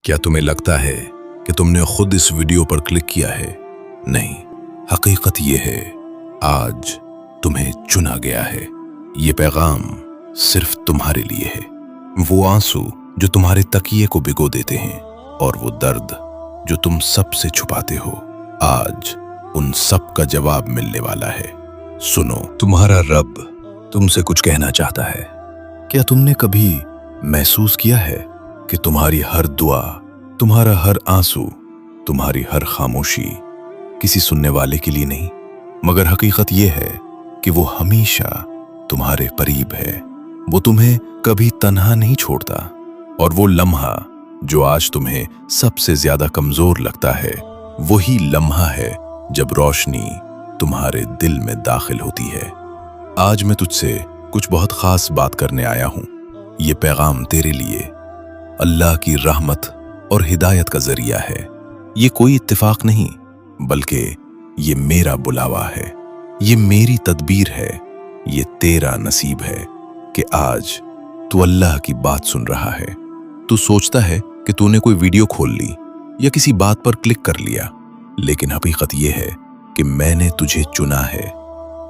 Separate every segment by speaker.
Speaker 1: क्या तुम्हें लगता है कि तुमने खुद इस वीडियो पर क्लिक किया है? नहीं, हकीकत ये है, आज तुम्हें चुना गया है। ये पैगाम सिर्फ तुम्हारे लिए है। वो आंसू जो तुम्हारे तकिए को भिगो देते हैं और वो दर्द जो तुम सबसे छुपाते हो, आज उन सब का जवाब मिलने वाला है। सुनो, तुम्हारा रब तुमसे कुछ कहना चाहता है। क्या तुमने कभी महसूस किया है कि तुम्हारी हर दुआ, तुम्हारा हर आंसू, तुम्हारी हर खामोशी किसी सुनने वाले के लिए नहीं, मगर हकीकत यह है कि वो हमेशा तुम्हारे करीब है। वो तुम्हें कभी तन्हा नहीं छोड़ता। और वो लम्हा जो आज तुम्हें सबसे ज्यादा कमजोर लगता है, वही लम्हा है जब रोशनी तुम्हारे दिल में दाखिल होती है। आज मैं तुझसे कुछ बहुत खास बात करने आया हूं। ये पैगाम तेरे लिए अल्लाह की रहमत और हिदायत का जरिया है। ये कोई इत्तेफाक नहीं, बल्कि ये मेरा बुलावा है, ये मेरी तदबीर है, ये तेरा नसीब है कि आज तू अल्लाह की बात सुन रहा है। तू सोचता है कि तूने कोई वीडियो खोल ली या किसी बात पर क्लिक कर लिया, लेकिन हकीकत यह है कि मैंने तुझे चुना है।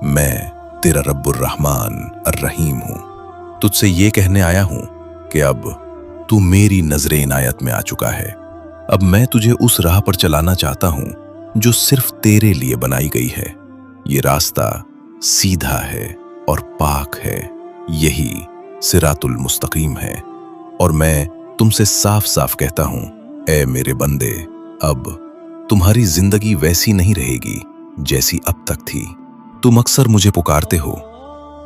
Speaker 1: मैं तेरा रब्बुर रहमान अर्रहीम हूं। तुझसे ये कहने आया हूं कि अब तू मेरी नजरे इनायत में आ चुका है। अब मैं तुझे उस राह पर चलाना चाहता हूं जो सिर्फ तेरे लिए बनाई गई है। ये रास्ता सीधा है और पाक है, यही सिरातुल मुस्तकीम है। और मैं तुमसे साफ साफ कहता हूं, ऐ मेरे बंदे, अब तुम्हारी जिंदगी वैसी नहीं रहेगी जैसी अब तक थी। तुम अक्सर मुझे पुकारते हो,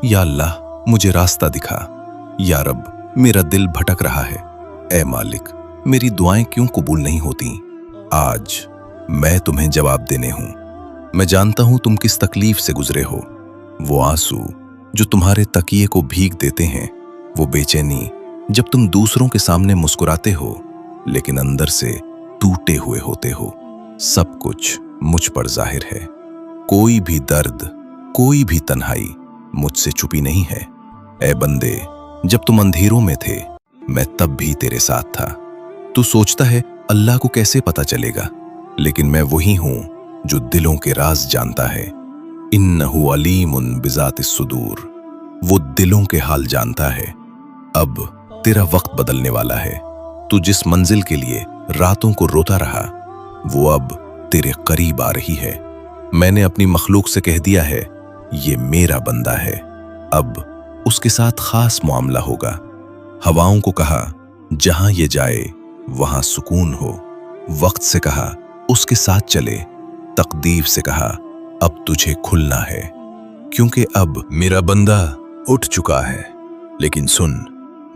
Speaker 1: या अल्लाह मुझे रास्ता दिखा, या रब मेरा दिल भटक रहा है, ऐ मालिक मेरी दुआएं क्यों कबूल नहीं होती। आज मैं तुम्हें जवाब देने हूं। मैं जानता हूं तुम किस तकलीफ से गुजरे हो। वो आंसू जो तुम्हारे तकिए को भीग देते हैं, वो बेचैनी जब तुम दूसरों के सामने मुस्कुराते हो लेकिन अंदर से टूटे हुए होते हो, सब कुछ मुझ पर जाहिर है। कोई भी दर्द, कोई भी तन्हाई मुझसे छुपी नहीं है। ऐ बंदे, जब तुम अंधेरों में थे, मैं तब भी तेरे साथ था। तू सोचता है अल्लाह को कैसे पता चलेगा, लेकिन मैं वही हूं जो दिलों के राज जानता है। इन्नहु अलीमुन बिज़ातिस सुदूर, वो दिलों के हाल जानता है। अब तेरा वक्त बदलने वाला है। तू जिस मंजिल के लिए रातों को रोता रहा, वो अब तेरे करीब आ रही है। मैंने अपनी मखलूक से कह दिया है, ये मेरा बंदा है, अब उसके साथ खास मामला होगा। हवाओं को कहा जहां ये जाए वहां सुकून हो। वक्त से कहा उसके साथ चले। तकदीर से कहा अब तुझे खुलना है, क्योंकि अब मेरा बंदा उठ चुका है। लेकिन सुन,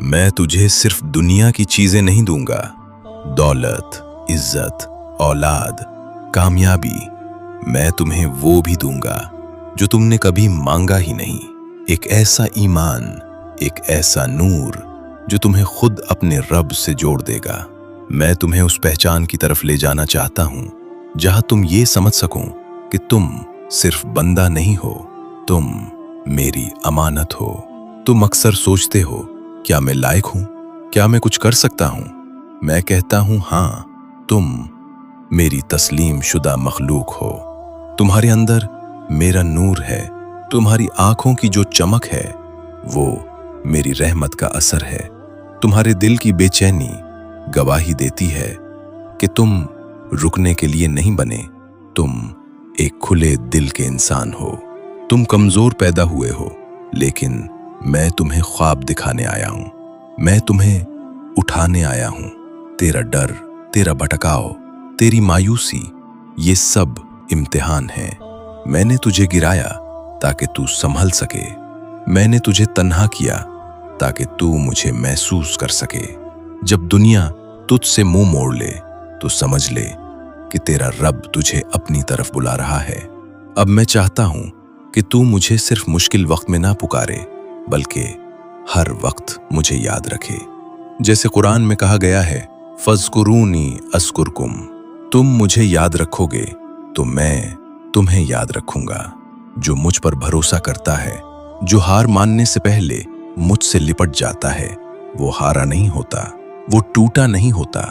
Speaker 1: मैं तुझे सिर्फ दुनिया की चीजें नहीं दूंगा। दौलत, इज्जत, औलाद, कामयाबी, मैं तुम्हें वो भी दूंगा जो तुमने कभी मांगा ही नहीं। एक ऐसा ईमान, एक ऐसा नूर जो तुम्हें खुद अपने रब से जोड़ देगा। मैं तुम्हें उस पहचान की तरफ ले जाना चाहता हूं जहां तुम ये समझ सको कि तुम सिर्फ बंदा नहीं हो, तुम मेरी अमानत हो। तुम अक्सर सोचते हो, क्या मैं लायक हूं, क्या मैं कुछ कर सकता हूं? मैं कहता हूं हां, तुम मेरी तस्लीम शुदा मखलूक हो। तुम्हारे अंदर मेरा नूर है। तुम्हारी आंखों की जो चमक है, वो मेरी रहमत का असर है। तुम्हारे दिल की बेचैनी गवाही देती है कि तुम रुकने के लिए नहीं बने, तुम एक खुले दिल के इंसान हो। तुम कमजोर पैदा हुए हो, लेकिन मैं तुम्हें ख्वाब दिखाने आया हूं। मैं तुम्हें उठाने आया हूं। तेरा डर, तेरा भटकाव, तेरी मायूसी, ये सब इम्तिहान है। मैंने तुझे गिराया ताकि तू संभल सके। मैंने तुझे तन्हा किया ताकि तू मुझे महसूस कर सके। जब दुनिया तुझसे मुंह मोड़ ले तो समझ ले कि तेरा रब तुझे अपनी तरफ बुला रहा है। अब मैं चाहता हूं कि तू मुझे सिर्फ मुश्किल वक्त में ना पुकारे, बल्कि हर वक्त मुझे याद रखे। जैसे कुरान में कहा गया है, फज़कुरूनी अस्कुरकुम, तुम मुझे याद रखोगे तो मैं तुम्हें याद रखूंगा। जो मुझ पर भरोसा करता है, जो हार मानने से पहले मुझसे लिपट जाता है, वो हारा नहीं होता, वो टूटा नहीं होता,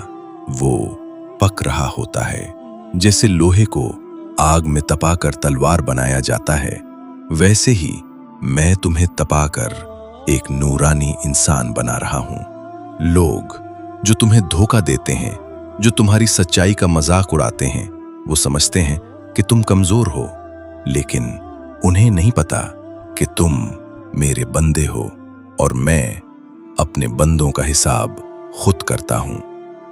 Speaker 1: वो पक रहा होता है। जैसे लोहे को आग में तपाकर तलवार बनाया जाता है, वैसे ही मैं तुम्हें तपाकर एक नूरानी इंसान बना रहा हूं। लोग जो तुम्हें धोखा देते हैं, जो तुम्हारी सच्चाई का मजाक उड़ाते हैं, वो समझते हैं कि तुम कमजोर हो, लेकिन उन्हें नहीं पता कि तुम मेरे बंदे हो और मैं अपने बंदों का हिसाब खुद करता हूं।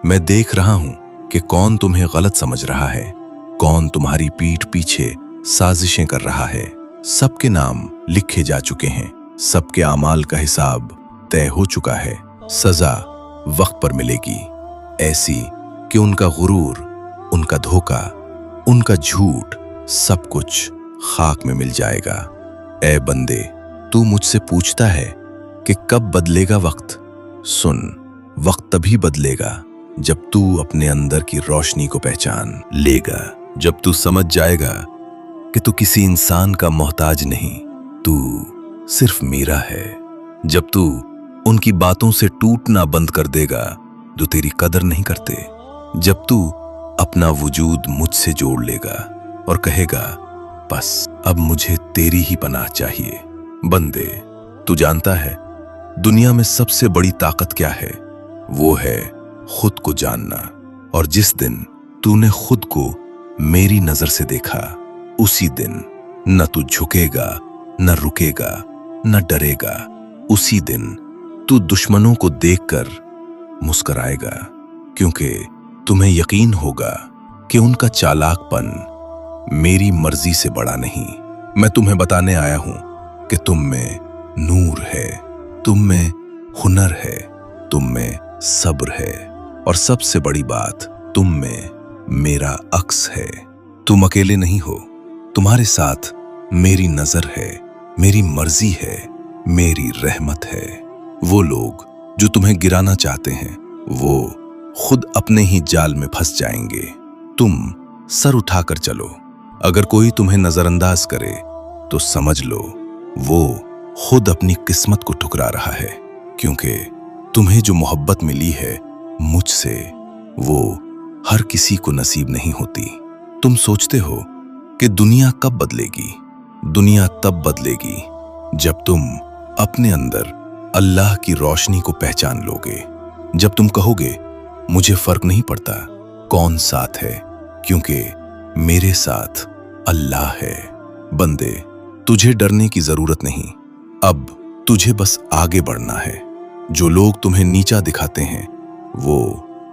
Speaker 1: मैं देख रहा हूं कि कौन तुम्हें गलत समझ रहा है, कौन तुम्हारी पीठ पीछे साजिशें कर रहा है। सबके नाम लिखे जा चुके हैं, सबके अमाल का हिसाब तय हो चुका है। सजा वक्त पर मिलेगी, ऐसी कि उनका गुरूर, उनका धोखा, उनका झूठ, सब कुछ खाक में मिल जाएगा। ऐ बंदे, तू मुझसे पूछता है कि कब बदलेगा वक्त? सुन, वक्त तभी बदलेगा जब तू अपने अंदर की रोशनी को पहचान लेगा, जब तू समझ जाएगा कि तू किसी इंसान का मोहताज नहीं, तू सिर्फ मेरा है। जब तू उनकी बातों से टूटना बंद कर देगा जो तेरी कदर नहीं करते, जब तू अपना वजूद मुझसे जोड़ लेगा और कहेगा बस अब मुझे तेरी ही पनाह चाहिए। बंदे, तू जानता है दुनिया में सबसे बड़ी ताकत क्या है? वो है खुद को जानना। और जिस दिन तूने खुद को मेरी नजर से देखा, उसी दिन न तू झुकेगा, न रुकेगा, न डरेगा। उसी दिन तू दुश्मनों को देखकर मुस्कुराएगा, क्योंकि तुम्हें यकीन होगा कि उनका चालाकपन मेरी मर्जी से बड़ा नहीं। मैं तुम्हें बताने आया हूं कि तुम में नूर है, तुम में हुनर है, तुम में सब्र है, और सबसे बड़ी बात, तुम में मेरा अक्स है। तुम अकेले नहीं हो, तुम्हारे साथ मेरी नजर है, मेरी मर्जी है, मेरी रहमत है। वो लोग जो तुम्हें गिराना चाहते हैं, वो खुद अपने ही जाल में फंस जाएंगे। तुम सर उठाकर चलो। अगर कोई तुम्हें नजरअंदाज करे तो समझ लो वो खुद अपनी किस्मत को ठुकरा रहा है, क्योंकि तुम्हें जो मोहब्बत मिली है मुझसे, वो हर किसी को नसीब नहीं होती। तुम सोचते हो कि दुनिया कब बदलेगी? दुनिया तब बदलेगी जब तुम अपने अंदर अल्लाह की रोशनी को पहचान लोगे, जब तुम कहोगे मुझे फर्क नहीं पड़ता कौन साथ है, क्योंकि मेरे साथ अल्लाह है। बंदे, तुझे डरने की जरूरत नहीं, अब तुझे बस आगे बढ़ना है। जो लोग तुम्हें नीचा दिखाते हैं वो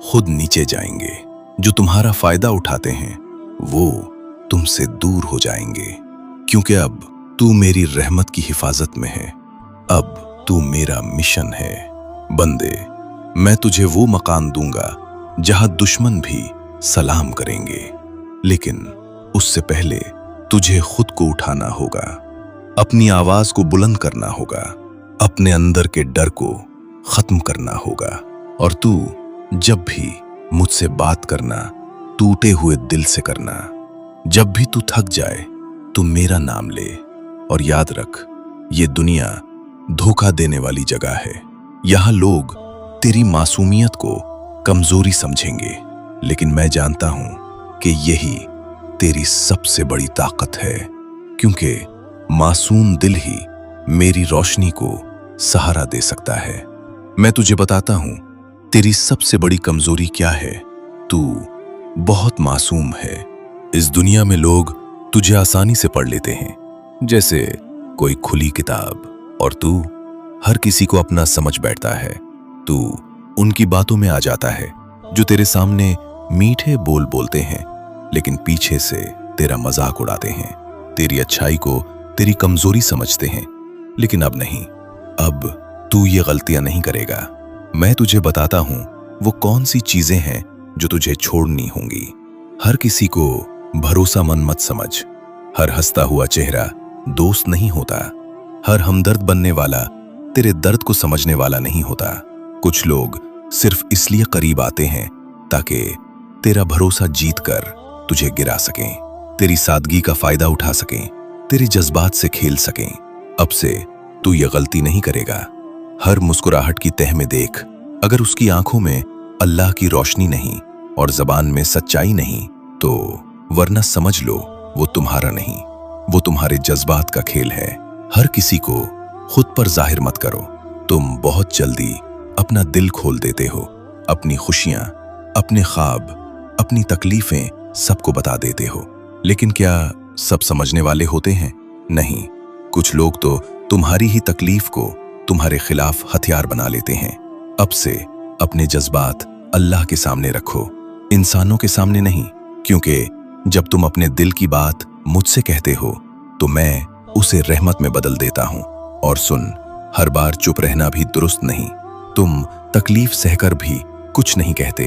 Speaker 1: खुद नीचे जाएंगे, जो तुम्हारा फायदा उठाते हैं वो तुमसे दूर हो जाएंगे, क्योंकि अब तू मेरी रहमत की हिफाजत में है, अब तू मेरा मिशन है। बंदे, मैं तुझे वो मकान दूंगा जहां दुश्मन भी सलाम करेंगे, लेकिन उससे पहले तुझे खुद को उठाना होगा, अपनी आवाज को बुलंद करना होगा, अपने अंदर के डर को खत्म करना होगा। और तू जब भी मुझसे बात करना, टूटे हुए दिल से करना। जब भी तू थक जाए तू मेरा नाम ले, और याद रख, ये दुनिया धोखा देने वाली जगह है। यहां लोग तेरी मासूमियत को कमजोरी समझेंगे, लेकिन मैं जानता हूं कि यही तेरी सबसे बड़ी ताकत है, क्योंकि मासूम दिल ही मेरी रोशनी को सहारा दे सकता है। मैं तुझे बताता हूं तेरी सबसे बड़ी कमजोरी क्या है। तू बहुत मासूम है। इस दुनिया में लोग तुझे आसानी से पढ़ लेते हैं, जैसे कोई खुली किताब, और तू हर किसी को अपना समझ बैठता है। तू उनकी बातों में आ जाता है जो तेरे सामने मीठे बोल बोलते हैं, लेकिन पीछे से तेरा मजाक उड़ाते हैं, तेरी अच्छाई को तेरी कमजोरी समझते हैं। लेकिन अब नहीं, अब तू ये गलतियां नहीं करेगा। मैं तुझे बताता हूं वो कौन सी चीजें हैं जो तुझे छोड़नी होंगी। हर किसी को भरोसामंद मत समझ। हर हंसता हुआ चेहरा दोस्त नहीं होता। हर हमदर्द बनने वाला तेरे दर्द को समझने वाला नहीं होता। कुछ लोग सिर्फ इसलिए करीब आते हैं ताकि तेरा भरोसा जीत कर तुझे गिरा सकें, तेरी सादगी का फायदा उठा सकें, तेरे जज्बात से खेल सकें। अब से तू ये गलती नहीं करेगा। हर मुस्कुराहट की तह में देख, अगर उसकी आंखों में अल्लाह की रोशनी नहीं और जबान में सच्चाई नहीं तो वरना समझ लो वो तुम्हारा नहीं, वो तुम्हारे जज्बात का खेल है। हर किसी को खुद पर जाहिर मत करो। तुम बहुत जल्दी अपना दिल खोल देते हो, अपनी खुशियां, अपने ख्वाब, अपनी तकलीफें सबको बता देते हो। लेकिन क्या सब समझने वाले होते हैं? नहीं, कुछ लोग तो तुम्हारी ही तकलीफ को तुम्हारे खिलाफ हथियार बना लेते हैं। अब से अपने जज्बात अल्लाह के सामने रखो, इंसानों के सामने नहीं, क्योंकि जब तुम अपने दिल की बात मुझसे कहते हो तो मैं उसे रहमत में बदल देता हूं। और सुन, हर बार चुप रहना भी दुरुस्त नहीं। तुम तकलीफ सहकर भी कुछ नहीं कहते।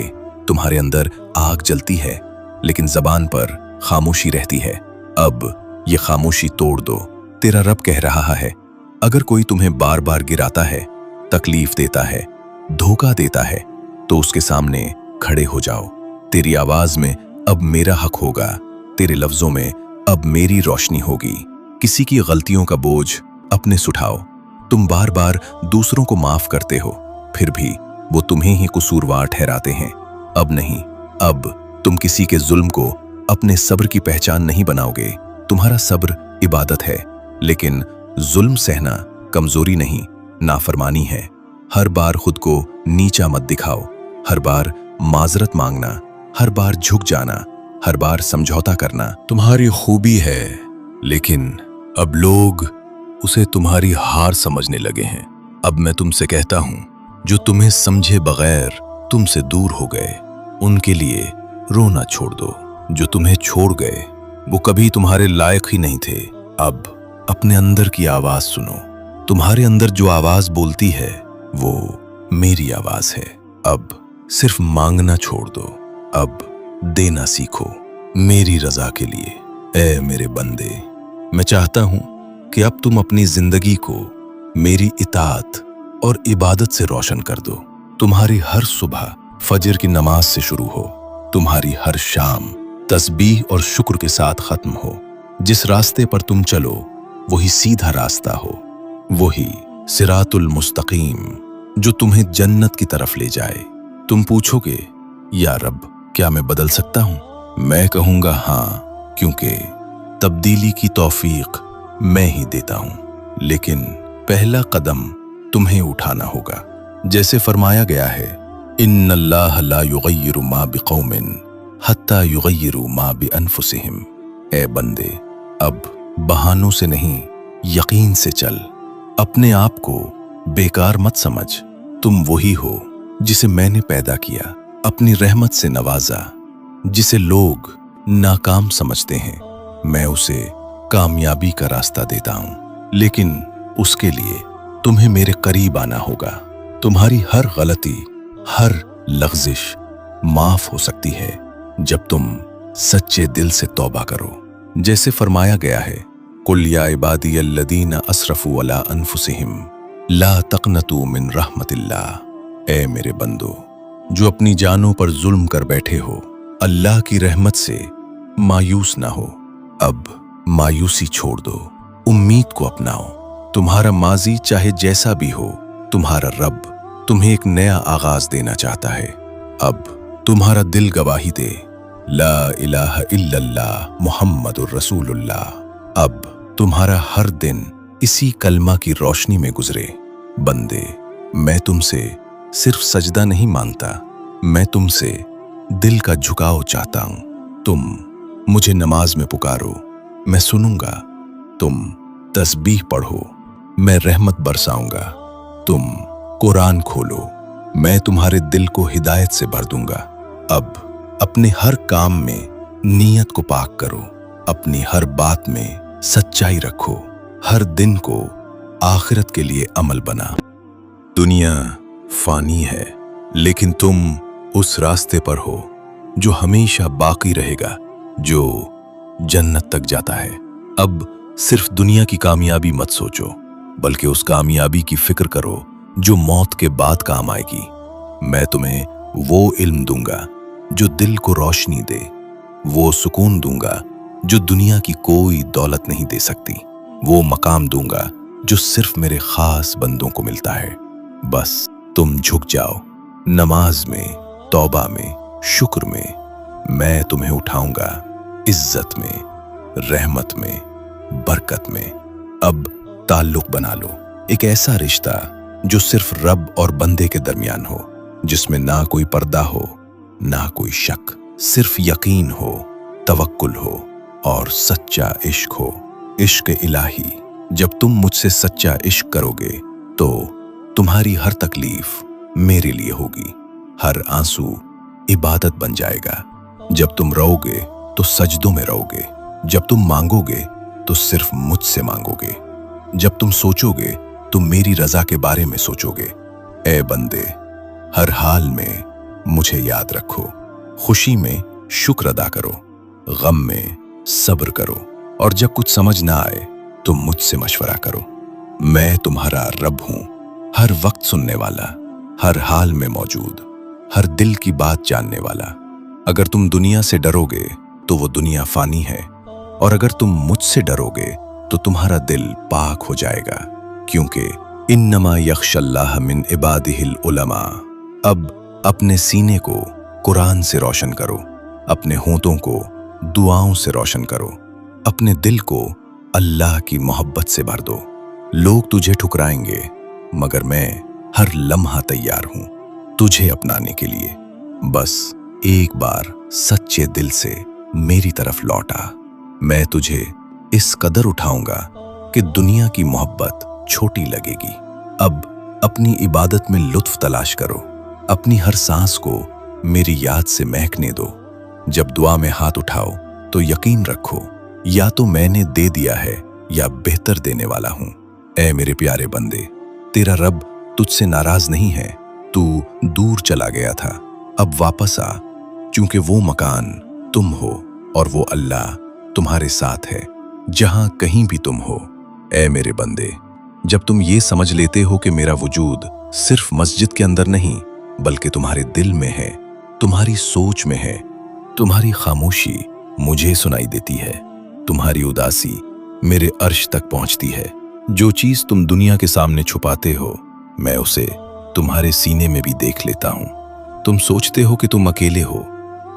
Speaker 1: तुम्हारे अंदर आग जलती है लेकिन जबान पर खामोशी रहती है। अब ये खामोशी तोड़ दो। तेरा रब कह रहा है, अगर कोई तुम्हें बार बार गिराता है, तकलीफ देता है, धोखा देता है, तो उसके सामने खड़े हो जाओ। तेरी आवाज में अब मेरा हक होगा, तेरे लफ्जों में अब मेरी रोशनी होगी। किसी की गलतियों का बोझ अपने सुठाओ। तुम बार बार दूसरों को माफ करते हो, फिर भी वो तुम्हें ही कसूरवार ठहराते हैं। अब नहीं, अब तुम किसी के जुल्म को अपने सब्र की पहचान नहीं बनाओगे। तुम्हारा सब्र इबादत है, लेकिन जुल्म सहना कमजोरी नहीं, नाफरमानी है। हर बार खुद को नीचा मत दिखाओ, हर बार माजरत मांगना, हर बार झुक जाना, हर बार समझौता करना तुम्हारी खूबी है, लेकिन अब लोग उसे तुम्हारी हार समझने लगे हैं। अब मैं तुमसे कहता हूं, जो तुम्हें समझे बगैर तुमसे दूर हो गए, उनके लिए रोना छोड़ दो। जो तुम्हें छोड़ गए वो कभी तुम्हारे लायक ही नहीं थे। अब अपने अंदर की आवाज सुनो। तुम्हारे अंदर जो आवाज बोलती है वो मेरी आवाज है। अब सिर्फ मांगना छोड़ दो, अब देना सीखो मेरी रजा के लिए। ऐ मेरे बंदे, मैं चाहता हूं कि अब तुम अपनी जिंदगी को मेरी इताअत और इबादत से रोशन कर दो। तुम्हारी हर सुबह फजर की नमाज से शुरू हो, तुम्हारी हर शाम तस्बीह और शुक्र के साथ खत्म हो। जिस रास्ते पर तुम चलो वही सीधा रास्ता हो, वही सिरातुल मुस्तकीम जो तुम्हें जन्नत की तरफ ले जाए। तुम पूछोगे, या रब क्या मैं बदल सकता हूं? मैं कहूंगा हाँ, क्योंकि तब्दीली की तौफीक मैं ही देता हूं। लेकिन पहला कदम तुम्हें उठाना होगा। जैसे फरमाया गया है, इन्नल्लाह ला युगय्यिरु मा बिकौमिन हत्ता युगय्यिरु मा बिअनफुसिहिम। ए बंदे, अब बहानों से नहीं, यकीन से चल। अपने आप को बेकार मत समझ। तुम वही हो जिसे मैंने पैदा किया, अपनी रहमत से नवाजा। जिसे लोग नाकाम समझते हैं, मैं उसे कामयाबी का रास्ता देता हूं। लेकिन उसके लिए तुम्हें मेरे करीब आना होगा। तुम्हारी हर गलती, हर लग़्ज़िश माफ हो सकती है जब तुम सच्चे दिल से तौबा करो। जैसे फरमाया गया है, कुल या इबादियल्लज़ीना असरफू अला अनफुसिहिम ला तक़नतू मिन रहमतिल्लाह। ए मेरे बंदो, जो अपनी जानों पर जुल्म कर बैठे हो, अल्लाह की रहमत से मायूस ना हो। अब मायूसी छोड़ दो, उम्मीद को अपनाओ। तुम्हारा माजी चाहे जैसा भी हो, तुम्हारा रब तुम्हें एक नया आगाज देना चाहता है। अब तुम्हारा दिल गवाही दे, ला इलाहा इल्लल्लाह मुहम्मदुर रसूलुल्लाह। अब तुम्हारा हर दिन इसी कलमा की रोशनी में गुजरे। बंदे, मैं तुमसे सिर्फ सजदा नहीं मांगता, मैं तुमसे दिल का झुकाव चाहता हूं। तुम मुझे नमाज में पुकारो, मैं सुनूंगा। तुम तस्बीह पढ़ो, मैं रहमत बरसाऊंगा। तुम कुरान खोलो, मैं तुम्हारे दिल को हिदायत से भर दूंगा। अब अपने हर काम में नीयत को पाक करो, अपनी हर बात में सच्चाई रखो, हर दिन को आखिरत के लिए अमल बना। दुनिया फानी है, लेकिन तुम उस रास्ते पर हो जो हमेशा बाकी रहेगा, जो जन्नत तक जाता है। अब सिर्फ दुनिया की कामयाबी मत सोचो, बल्कि उस कामयाबी की फिक्र करो जो मौत के बाद काम आएगी। मैं तुम्हें वो इल्म दूंगा जो दिल को रोशनी दे, वो सुकून दूंगा जो दुनिया की कोई दौलत नहीं दे सकती, वो मकाम दूंगा जो सिर्फ मेरे खास बंदों को मिलता है। बस तुम झुक जाओ, नमाज में, तौबा में, शुक्र में। मैं तुम्हें उठाऊंगा इज्जत में, रहमत में, बरकत में। अब ताल्लुक बना लो, एक ऐसा रिश्ता जो सिर्फ रब और बंदे के दरमियान हो, जिसमें ना कोई पर्दा हो, ना कोई शक, सिर्फ यकीन हो, तवक्कुल हो और सच्चा इश्क हो। इश्क इलाही। जब तुम मुझसे सच्चा इश्क करोगे तो तुम्हारी हर तकलीफ मेरे लिए होगी, हर आंसू इबादत बन जाएगा। जब तुम रोओगे तो सजदों में रोओगे, जब तुम मांगोगे तो सिर्फ मुझसे मांगोगे, जब तुम सोचोगे तो मेरी रजा के बारे में सोचोगे। ए बंदे, हर हाल में मुझे याद रखो। खुशी में शुक्र अदा करो, गम में सब्र करो, और जब कुछ समझ ना आए तो मुझसे मशवरा करो। मैं तुम्हारा रब हूं, हर वक्त सुनने वाला, हर हाल में मौजूद, हर दिल की बात जानने वाला। अगर तुम दुनिया से डरोगे तो वो दुनिया फानी है, और अगर तुम मुझसे डरोगे तो तुम्हारा दिल पाक हो जाएगा, क्योंकि इन्नमा यख्शल्लाह मिन इबादिहिल उलमा। अब अपने सीने को कुरान से रोशन करो, अपने होंठों को दुआओं से रोशन करो, अपने दिल को अल्लाह की मोहब्बत से भर दो। लोग तुझे ठुकराएंगे, मगर मैं हर लम्हा तैयार हूं तुझे अपनाने के लिए। बस एक बार सच्चे दिल से मेरी तरफ लौटा। मैं तुझे इस कदर उठाऊंगा कि दुनिया की मोहब्बत छोटी लगेगी। अब अपनी इबादत में लुत्फ तलाश करो, अपनी हर सांस को मेरी याद से महकने दो। जब दुआ में हाथ उठाओ तो यकीन रखो, या तो मैंने दे दिया है या बेहतर देने वाला हूं। ऐ मेरे प्यारे बंदे, तेरा रब तुझसे नाराज नहीं है। तू दूर चला गया था, अब वापस आ, क्योंकि वो मकान तुम हो और वो अल्लाह तुम्हारे साथ है जहां कहीं भी तुम हो। ऐ मेरे बंदे, जब तुम ये समझ लेते हो कि मेरा वजूद सिर्फ मस्जिद के अंदर नहीं बल्कि तुम्हारे दिल में है, तुम्हारी सोच में है, तुम्हारी खामोशी मुझे सुनाई देती है, तुम्हारी उदासी मेरे अर्श तक पहुंचती है। जो चीज तुम दुनिया के सामने छुपाते हो, मैं उसे तुम्हारे सीने में भी देख लेता हूं। तुम सोचते हो कि तुम अकेले हो,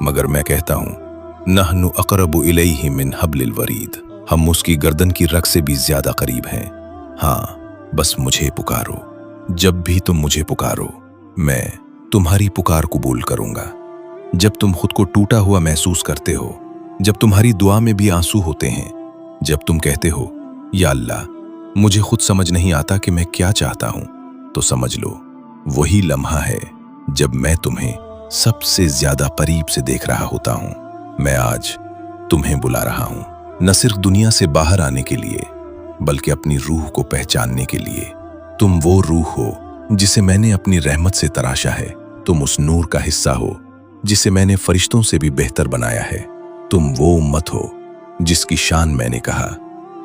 Speaker 1: मगर मैं कहता हूं नहनु अक़रबु इलैहि मिन हब्लिल वरीद। हम उसकी गर्दन की रग से भी ज्यादा करीब हैं। हाँ, बस मुझे पुकारो। जब भी तुम मुझे पुकारो, मैं तुम्हारी पुकार कबूल करूंगा। जब तुम खुद को टूटा हुआ महसूस करते हो, जब तुम्हारी दुआ में भी आंसू होते हैं, जब तुम कहते हो या अल्लाह मुझे खुद समझ नहीं आता कि मैं क्या चाहता हूं, तो समझ लो वही लम्हा है जब मैं तुम्हें सबसे ज्यादा करीब से देख रहा होता हूं। मैं आज तुम्हें बुला रहा हूं, न सिर्फ दुनिया से बाहर आने के लिए बल्कि अपनी रूह को पहचानने के लिए। तुम वो रूह हो जिसे मैंने अपनी रहमत से तराशा है। तुम उस नूर का हिस्सा हो जिसे मैंने फरिश्तों से भी बेहतर बनाया है। तुम वो उम्मत हो जिसकी शान मैंने कहा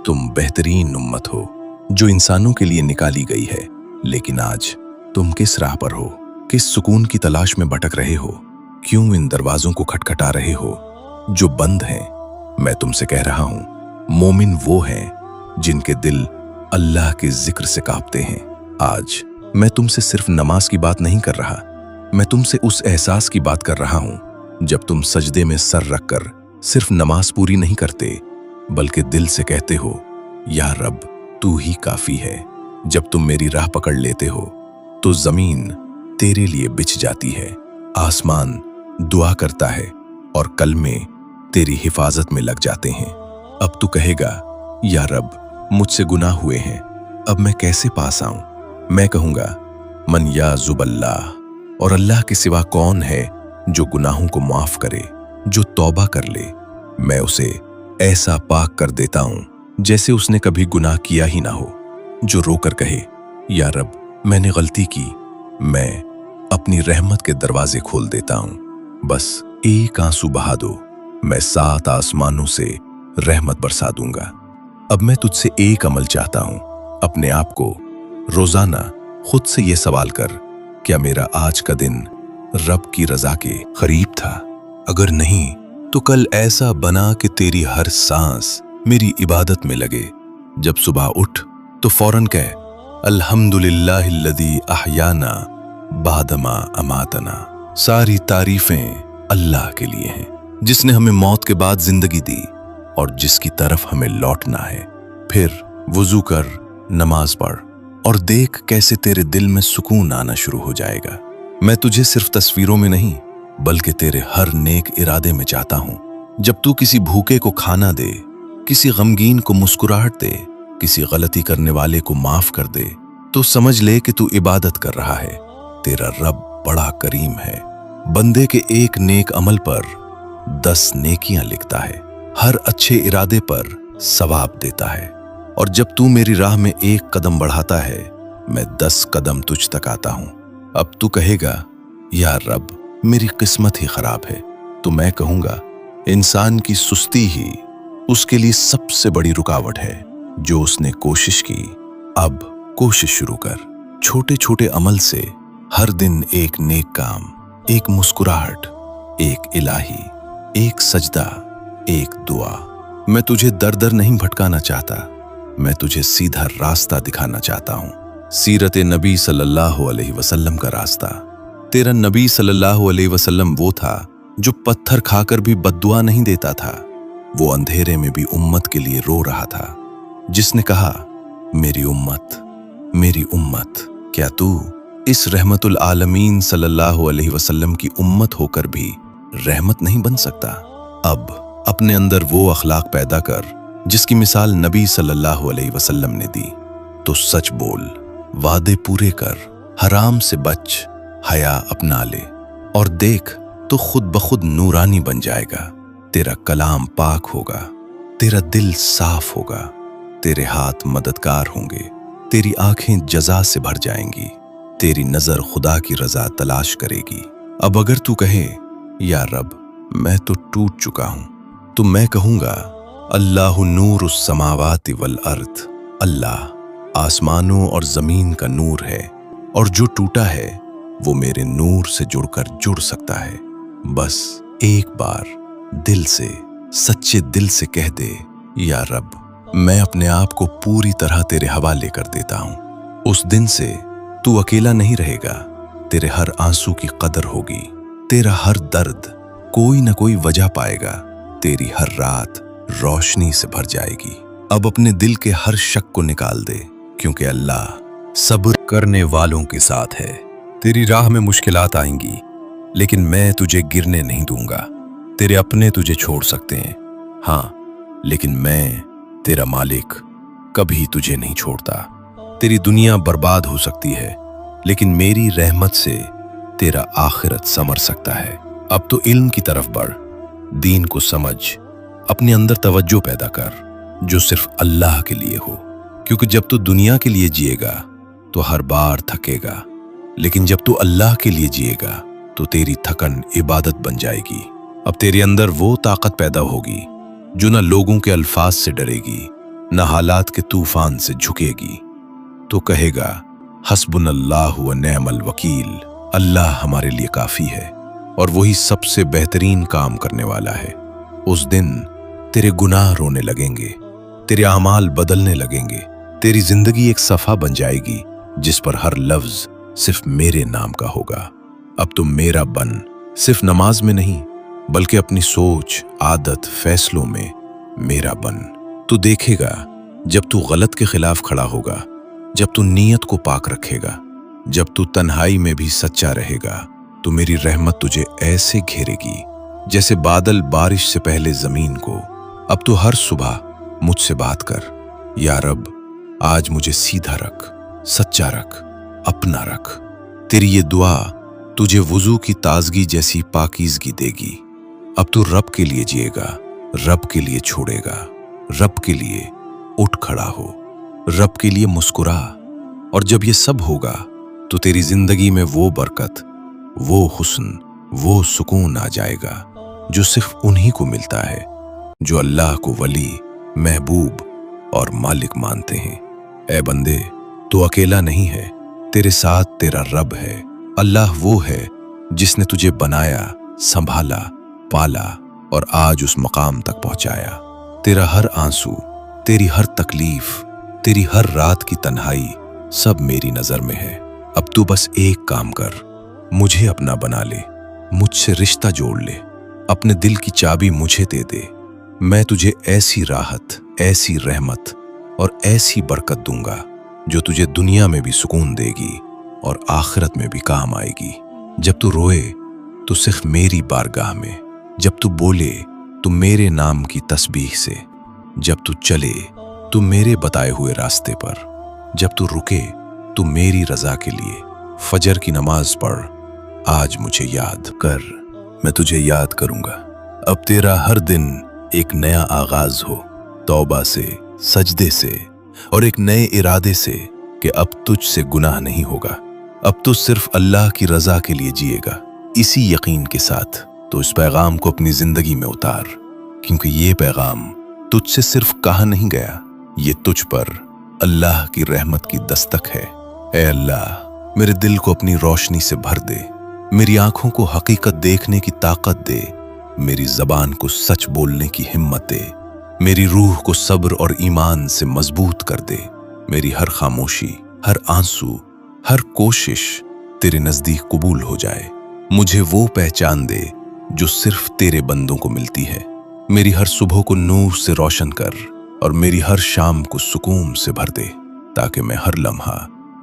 Speaker 1: तुम बेहतरीन उम्मत हो, जो इंसानों के लिए निकाली गई है। लेकिन आज तुम किस राह पर हो? किस सुकून की तलाश में भटक रहे हो? क्यों इन दरवाजों को खटखटा रहे हो जो बंद हैं? मैं तुमसे कह रहा हूं, मोमिन वो हैं जिनके दिल अल्लाह के जिक्र से कांपते हैं। आज मैं तुमसे सिर्फ नमाज की बात नहीं कर रहा, मैं तुमसे उस एहसास की बात कर रहा हूं जब तुम सजदे में सर रखकर सिर्फ नमाज पूरी नहीं करते बल्कि दिल से कहते हो या रब तू ही काफी है। जब तुम मेरी राह पकड़ लेते हो तो जमीन तेरे लिए बिछ जाती है, आसमान दुआ करता है और कलमे तेरी हिफाजत में लग जाते हैं। अब तू कहेगा या रब मुझसे गुनाह हुए हैं, अब मैं कैसे पास आऊं? मैं कहूंगा मन या जुबल्लाह, और अल्लाह के सिवा कौन है जो गुनाहों को माफ करे, जो तौबा कर ले। मैं उसे ऐसा पाक कर देता हूं जैसे उसने कभी गुनाह किया ही ना हो। जो रोकर कहे या रब मैंने गलती की, मैं अपनी रहमत के दरवाजे खोल देता हूं। बस एक आंसू बहा दो, मैं 7 आसमानों से रहमत बरसा दूंगा। अब मैं तुझसे एक अमल चाहता हूं, अपने आप को रोजाना खुद से यह सवाल कर, क्या मेरा आज का दिन रब की रजा के करीब था? अगर नहीं तो कल ऐसा बना कि तेरी हर सांस मेरी इबादत में लगे। जब सुबह उठ तो फौरन कह अल्हम्दुलिल्लाहिल्लज़ी अहयाना बादमा अमातना। सारी तारीफें अल्लाह के लिए हैं, जिसने हमें मौत के बाद जिंदगी दी और जिसकी तरफ हमें लौटना है। फिर वुजू कर, नमाज पढ़ और देख कैसे तेरे दिल में सुकून आना शुरू हो जाएगा। मैं तुझे सिर्फ तस्वीरों में नहीं बल्कि तेरे हर नेक इरादे में चाहता हूं। जब तू किसी भूखे को खाना दे, किसी गमगीन को मुस्कुराहट दे, किसी गलती करने वाले को माफ कर दे, तो समझ ले कि तू इबादत कर रहा है। तेरा रब बड़ा करीम है। बंदे के एक नेक अमल पर 10 नेकियां लिखता है, हर अच्छे इरादे पर सवाब देता है। और जब तू मेरी राह में एक कदम बढ़ाता है, मैं 10 कदम तुझ तक आता हूं। अब तू कहेगा, या रब मेरी किस्मत ही खराब है, तो मैं कहूंगा, इंसान की सुस्ती ही उसके लिए सबसे बड़ी रुकावट है। जो उसने कोशिश की, अब कोशिश शुरू कर। छोटे छोटे अमल से हर दिन एक नेक काम, एक मुस्कुराहट, एक इलाही, एक सजदा, एक दुआ। मैं तुझे दर दर नहीं भटकाना चाहता, मैं तुझे सीधा रास्ता दिखाना चाहता हूं। सीरत नबी सल्लल्लाहु अलैहि वसल्लम का रास्ता। तेरा नबी सल्लल्लाहु अलैहि वसल्लम वो था जो पत्थर खाकर भी बद्दुआ नहीं देता था। वो अंधेरे में भी उम्मत के लिए रो रहा था, जिसने कहा, मेरी उम्मत, मेरी उम्मत। क्या तू इस रहमतुल आलमीन सल्लल्लाहु अलैहि वसल्लम की उम्मत होकर भी रहमत नहीं बन सकता? अब अपने अंदर वो अखलाक पैदा कर जिसकी मिसाल नबी सल्लल्लाहु अलैहि वसल्लम ने दी। तो सच बोल, वादे पूरे कर, हराम से बच, हया अपना ले और देख तो खुद ब खुद नूरानी बन जाएगा। तेरा कलाम पाक होगा, तेरा दिल साफ होगा, तेरे हाथ मददगार होंगे, तेरी आंखें जज़ा से भर जाएंगी, तेरी नजर खुदा की रजा तलाश करेगी। अब अगर तू कहे, या रब मैं तो टूट चुका हूं, तो मैं कहूंगा, अल्लाहु नूरुस समावाति वल अर्द। अल्लाह आसमानों और जमीन का नूर है, और जो टूटा है वो मेरे नूर से जुड़कर जुड़ सकता है। बस एक बार दिल से, सच्चे दिल से कह दे, या रब मैं अपने आप को पूरी तरह तेरे हवाले कर देता हूं। उस दिन से तू अकेला नहीं रहेगा, तेरे हर आंसू की कदर होगी, तेरा हर दर्द कोई न कोई वजह पाएगा, तेरी हर रात रोशनी से भर जाएगी। अब अपने दिल के हर शक को निकाल दे, क्योंकि अल्लाह सब्र करने वालों के साथ है। तेरी राह में मुश्किलात आएंगी, लेकिन मैं तुझे गिरने नहीं दूंगा। तेरे अपने तुझे छोड़ सकते हैं, हाँ, लेकिन मैं तेरा मालिक कभी तुझे नहीं छोड़ता। तेरी दुनिया बर्बाद हो सकती है, लेकिन मेरी रहमत से तेरा आखिरत संवर सकता है। अब तो इल्म की तरफ बढ़, दीन को समझ, अपने अंदर तवज्जो पैदा कर जो सिर्फ अल्लाह के लिए हो। क्योंकि जब तू दुनिया के लिए जिएगा तो हर बार थकेगा, लेकिन जब तू अल्लाह के लिए जिएगा तो तेरी थकन इबादत बन जाएगी। अब तेरे अंदर वो ताकत पैदा होगी जो न लोगों के अल्फाज से डरेगी, न हालात के तूफान से झुकेगी। तो कहेगा, हस्बुनल्लाहु व निअमल वकील। अल्लाह हमारे लिए काफी है और वही सबसे बेहतरीन काम करने वाला है। उस दिन तेरे गुनाह रोने लगेंगे, तेरे अमाल बदलने लगेंगे, तेरी जिंदगी एक सफा बन जाएगी जिस पर हर लफ्ज सिर्फ मेरे नाम का होगा। अब तुम मेरा बन, सिर्फ नमाज में नहीं बल्कि अपनी सोच, आदत, फैसलों में मेरा बन। तू देखेगा जब तू गलत के खिलाफ खड़ा होगा, जब तू नीयत को पाक रखेगा, जब तू तन्हाई में भी सच्चा रहेगा, तो मेरी रहमत तुझे ऐसे घेरेगी जैसे बादल बारिश से पहले जमीन को। अब तू हर सुबह मुझसे बात कर, या रब आज मुझे सीधा रख, सच्चा रख, अपना रख। तेरी ये दुआ तुझे वुजू की ताजगी जैसी पाकीज़गी देगी। अब तू रब के लिए जिएगा, रब के लिए छोड़ेगा, रब के लिए उठ खड़ा हो, रब के लिए मुस्कुरा। और जब ये सब होगा तो तेरी जिंदगी में वो बरकत, वो हुस्न, वो सुकून आ जाएगा जो सिर्फ उन्हीं को मिलता है जो अल्लाह को वली, महबूब और मालिक मानते हैं। ऐ बंदे, तू अकेला नहीं है, तेरे साथ तेरा रब है। अल्लाह वो है जिसने तुझे बनाया, संभाला, पाला और आज उस मकाम तक पहुंचाया। तेरा हर आंसू, तेरी हर तकलीफ, तेरी हर रात की तन्हाई सब मेरी नजर में है। अब तू बस एक काम कर, मुझे अपना बना ले, मुझसे रिश्ता जोड़ ले, अपने दिल की चाबी मुझे दे दे। मैं तुझे ऐसी राहत, ऐसी रहमत और ऐसी बरकत दूंगा जो तुझे दुनिया में भी सुकून देगी और आखिरत में भी काम आएगी। जब तू रोए तो सिर्फ मेरी बारगाह में, जब तू बोले तो मेरे नाम की तस्बीह से, जब तू चले तो मेरे बताए हुए रास्ते पर, जब तू रुके तो मेरी रजा के लिए फजर की नमाज पढ़। आज मुझे याद कर, मैं तुझे याद करूंगा। अब तेरा हर दिन एक नया आगाज हो, तौबा से, सजदे से और एक नए इरादे से कि अब तुझसे गुनाह नहीं होगा। अब तू सिर्फ अल्लाह की रजा के लिए जिएगा। इसी यकीन के साथ तो इस पैगाम को अपनी जिंदगी में उतार, क्योंकि ये पैगाम तुझसे सिर्फ कहा नहीं गया, ये तुझ पर अल्लाह की रहमत की दस्तक है। ऐ अल्लाह, मेरे दिल को अपनी रोशनी से भर दे, मेरी आंखों को हकीकत देखने की ताकत दे, मेरी जबान को सच बोलने की हिम्मत दे, मेरी रूह को सब्र और ईमान से मजबूत कर दे। मेरी हर खामोशी, हर आंसू, हर कोशिश तेरे नजदीक कबूल हो जाए। मुझे वो पहचान दे जो सिर्फ तेरे बंदों को मिलती है। मेरी हर सुबह को नूर से रोशन कर और मेरी हर शाम को सुकून से भर दे, ताकि मैं हर लम्हा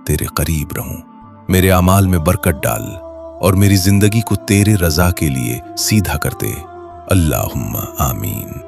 Speaker 1: तेरे करीब रहूं। मेरे अमाल में बरकत डाल और मेरी जिंदगी को तेरे रजा के लिए सीधा कर दे। अल्लाहुम्मा आमीन।